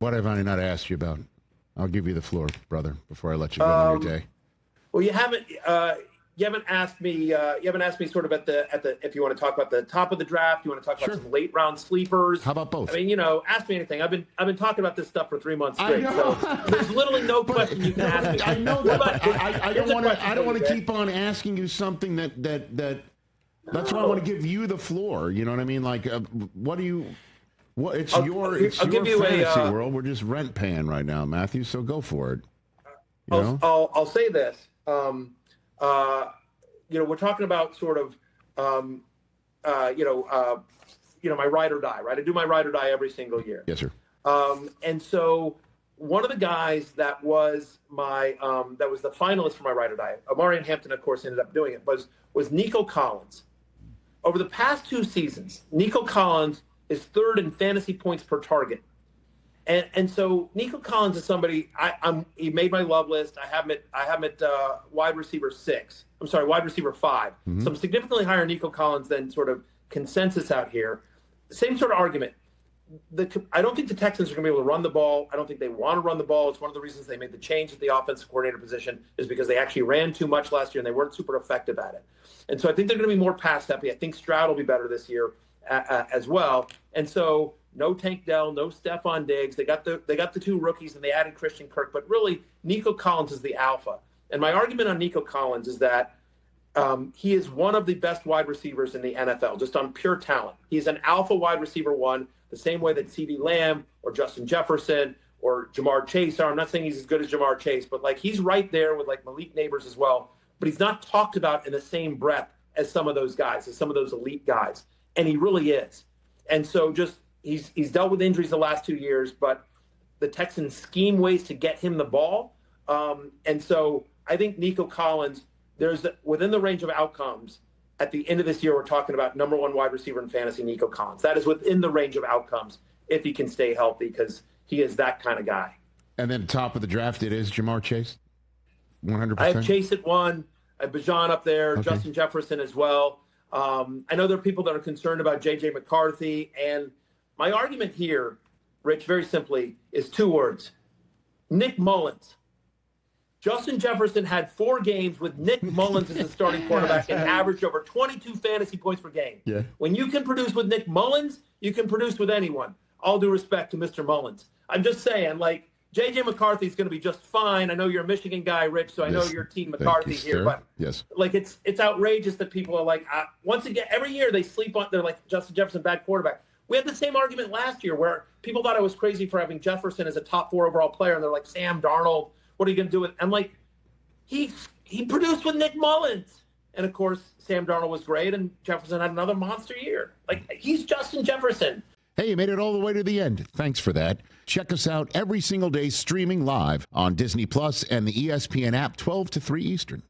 What have I not asked you about? I'll give you the floor, brother, before I let you go on your day. Well, you haven't asked me. You haven't asked me sort of at the if you want to talk about the top of the draft. You want to talk about some late round sleepers. How about both? I mean, ask me anything. I've been talking about this stuff for 3 months straight. So there's literally no question you can ask me. I know that. But I don't want to keep on asking you something that. That's why I want to give you the floor. You know what I mean? Like, what do you? Well, it's your fantasy world. We're just rent paying right now, Matthew. So go for it. I'll say this. We're talking about sort of, my ride or die, right? I do my ride or die every single year. Yes, sir. And so one of the guys that was that was the finalist for my ride or die, Amari Hampton, of course, ended up doing it, was Nico Collins. Over the past 2 seasons, Nico Collins is 3rd in fantasy points per target. And so Nico Collins is somebody he made my love list. I have him at wide receiver 6. I'm sorry, wide receiver 5. Mm-hmm. So I'm significantly higher Nico Collins than sort of consensus out here. Same sort of argument. I don't think the Texans are going to be able to run the ball. I don't think they want to run the ball. It's one of the reasons they made the change at the offensive coordinator position is because they actually ran too much last year and they weren't super effective at it. And so I think they're going to be more pass happy. I think Stroud will be better this year as well. And so no Tank Dell, no Stephon Diggs. They got the 2 rookies and they added Christian Kirk. But really, Nico Collins is the alpha. And my argument on Nico Collins is that he is one of the best wide receivers in the NFL, just on pure talent. He's an alpha wide receiver 1, the same way that CeeDee Lamb or Justin Jefferson or Jamar Chase are. I'm not saying he's as good as Jamar Chase, but he's right there with Malik Neighbors as well. But he's not talked about in the same breath as some of those guys, as some of those elite guys. And he really is. And so he's dealt with injuries the last 2 years, but the Texans scheme ways to get him the ball. And so I think Nico Collins, within the range of outcomes, at the end of this year, we're talking about number 1 wide receiver in fantasy, Nico Collins. That is within the range of outcomes if he can stay healthy because he is that kind of guy. And then top of the draft, it is Jamar Chase? 100%? I have Chase at 1. I have Bijan up there, okay. Justin Jefferson as well. I know there are people that are concerned about J.J. McCarthy. And my argument here, Rich, very simply, is 2 words. Nick Mullins. Justin Jefferson had 4 games with Nick Mullins as the starting quarterback and averaged over 22 fantasy points per game. Yeah. When you can produce with Nick Mullins, you can produce with anyone. All due respect to Mr. Mullins. I'm just saying, J.J. McCarthy is going to be just fine. I know you're a Michigan guy, Rich, so I know you're Team McCarthy here. But yes, it's outrageous that people are once again, every year they sleep on, they're like, Justin Jefferson, bad quarterback. We had the same argument last year where people thought I was crazy for having Jefferson as a top 4 overall player. And they're like, Sam Darnold, what are you going to do with? I'm like, he produced with Nick Mullins. And of course, Sam Darnold was great. And Jefferson had another monster year. He's Justin Jefferson. Hey, you made it all the way to the end. Thanks for that. Check us out every single day streaming live on Disney Plus and the ESPN app 12 to 3 Eastern.